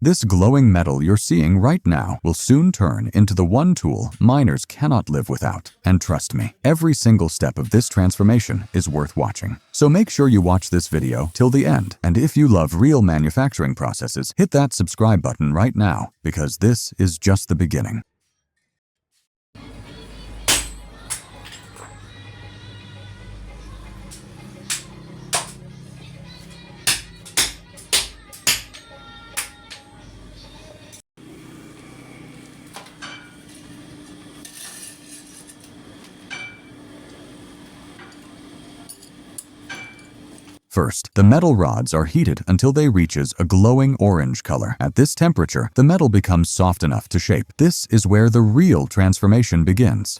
This glowing metal you're seeing right now will soon turn into the one tool miners cannot live without. And trust me, every single step of this transformation is worth watching. So make sure you watch this video till the end. And if you love real manufacturing processes, hit that subscribe button right now, because this is just the beginning. First, the metal rods are heated until they reaches a glowing orange color. At this temperature, the metal becomes soft enough to shape. This is where the real transformation begins.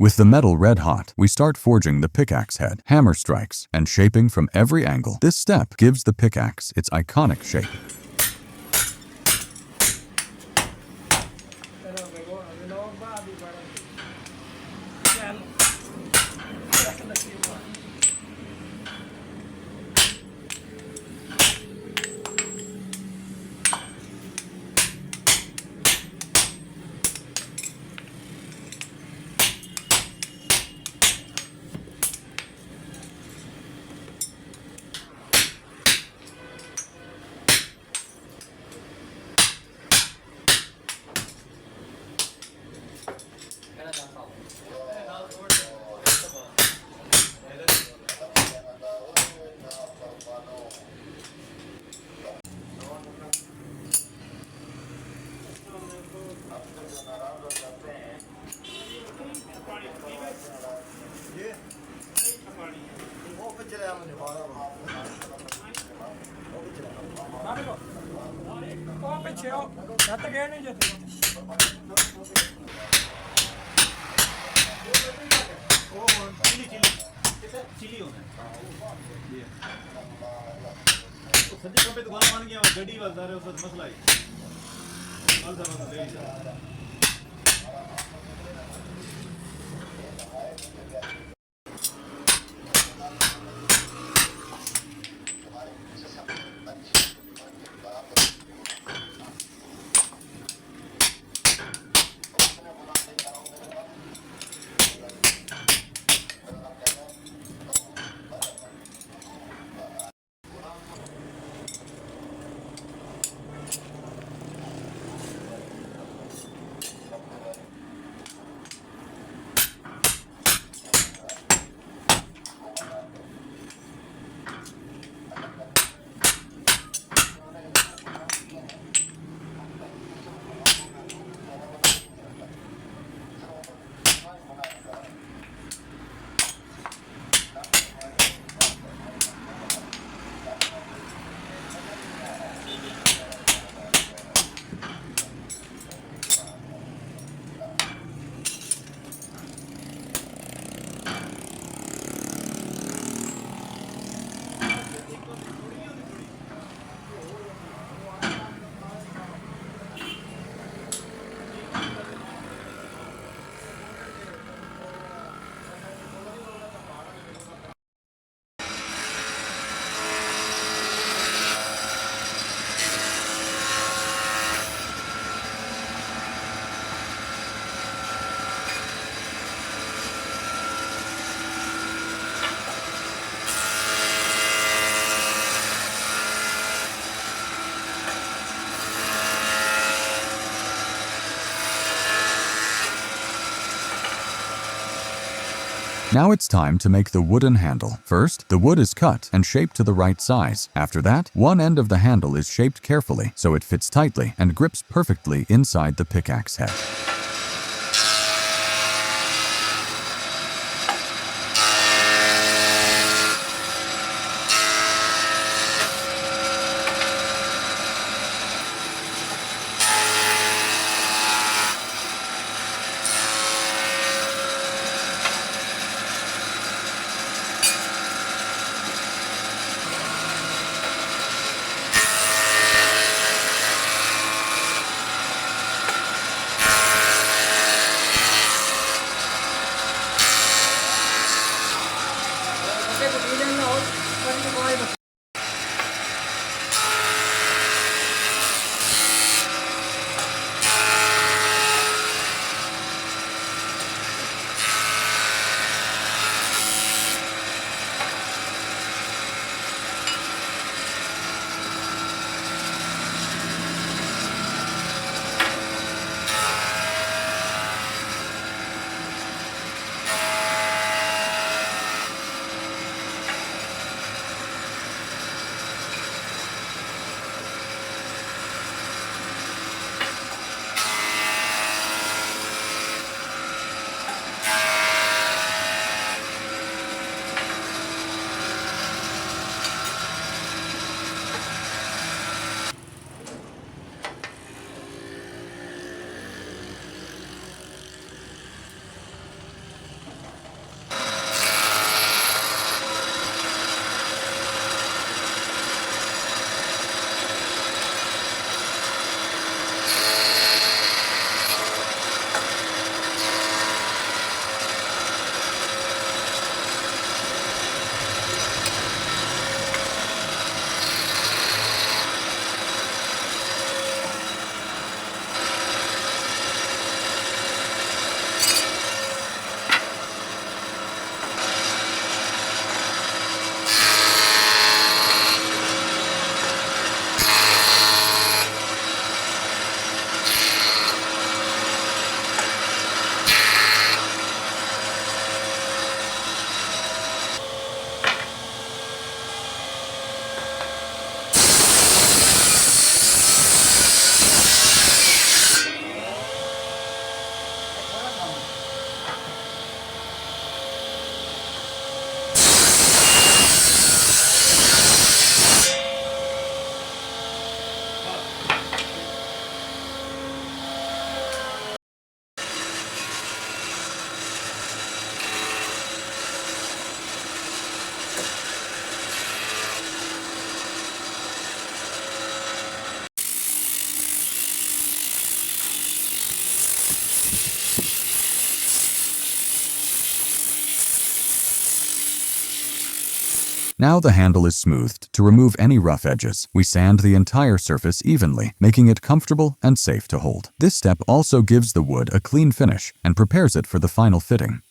With the metal red hot, we start forging the pickaxe head, hammer strikes, and shaping from every angle. This step gives the pickaxe its iconic shape. Now it's time to make the wooden handle. First, the wood is cut and shaped to the right size. After that, one end of the handle is shaped carefully so it fits tightly and grips perfectly inside the pickaxe head. Now the handle is smoothed. To remove any rough edges, we sand the entire surface evenly, making it comfortable and safe to hold. This step also gives the wood a clean finish and prepares it for the final fitting.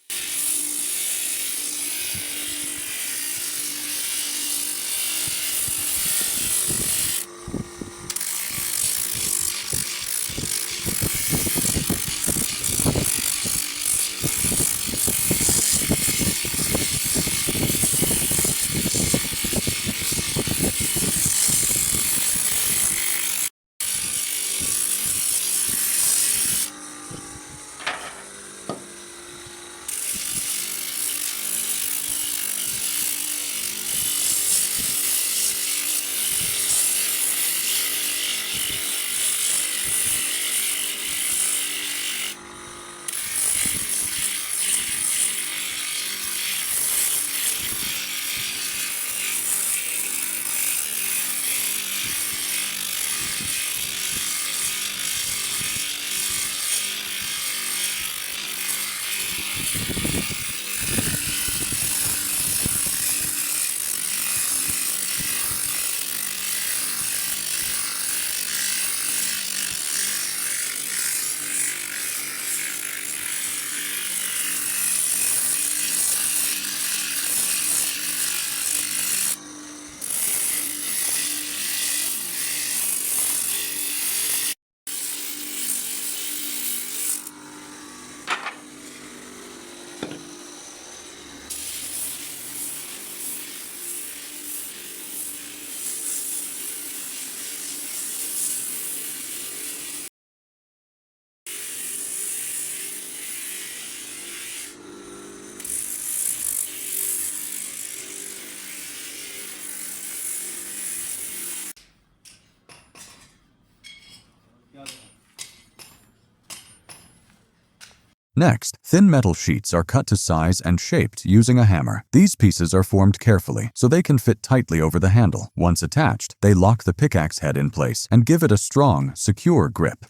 Next, thin metal sheets are cut to size and shaped using a hammer. These pieces are formed carefully so they can fit tightly over the handle. Once attached, they lock the pickaxe head in place and give it a strong, secure grip.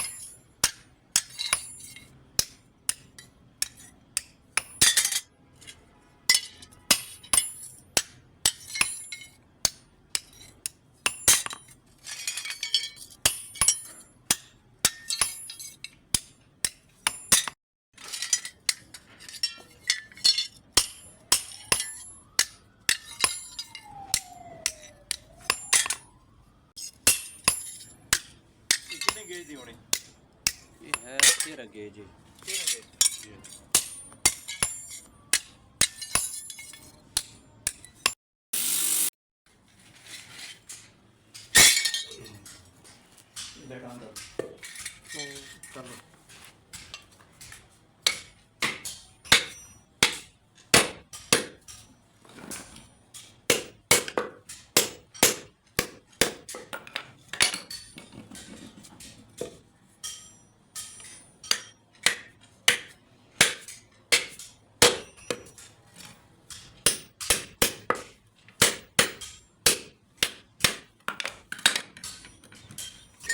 गेज दी होनी ये है 13 gauge है 13 gauge late on दो कर लो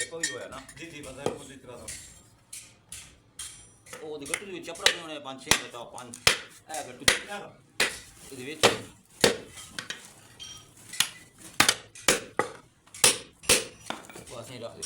कोई होया ना जी जी बंदा को दिख रहा था ओ देखो तू चपड़ा भी होने 5 6 बताओ 5 ए अगर तू दिख रहा ਇਹਦੇ ਵਿੱਚ बस नहीं रख दे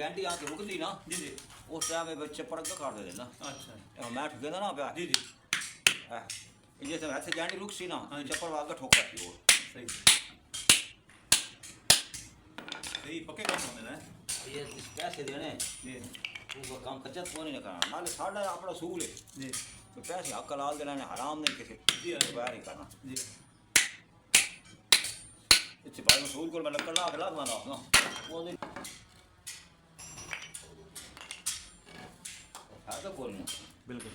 गैंटी आके रुकती ना जी जी उस टाइम में बच्चे पड़क का काट देना अच्छा मैं ठुके ना पे जी जी ये जैसे ऐसे गैंटी रुक सी ना चप्पल वाग का ठोक करती वो सही सही पक्के काम होने ना ये पैसे देने जी वो काम कच्चा तो नहीं करना नाले साढ़ा अपना सूल है जी तो पैसे हक लाल देना हराम नहीं किसी जी बाहर नहीं करना जी इस भाई सूल को मैं लकड़ लाख लाख माना ना वो तो बोलना बिल्कुल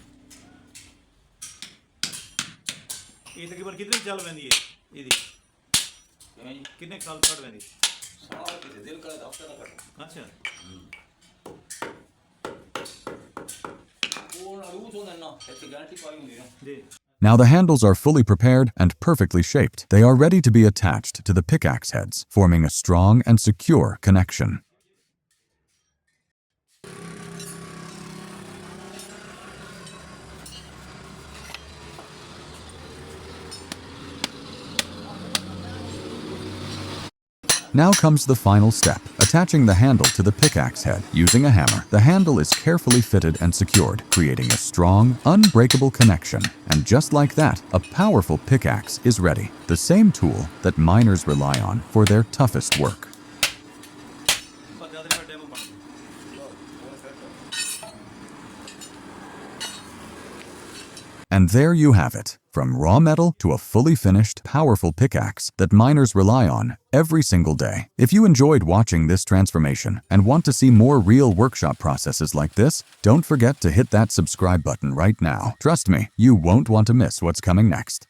ये तकरीबन कितने चल रही है ये कितने साल कट रही साल के दिल का हफ्ता का कट अच्छा पूर्ण रूट होना ना ऐसी गारंटी पाई होंगी ना जी Now the handles are fully prepared and perfectly shaped. They are ready to be attached to the pickaxe heads, forming a strong and secure connection. Now comes the final step, attaching the handle to the pickaxe head. Using a hammer, the handle is carefully fitted and secured, creating a strong, unbreakable connection. And just like that, a powerful pickaxe is ready, the same tool that miners rely on for their toughest work. And there you have it, from raw metal to a fully finished, powerful pickaxe that miners rely on every single day. If you enjoyed watching this transformation and want to see more real workshop processes like this, don't forget to hit that subscribe button right now. Trust me, you won't want to miss what's coming next.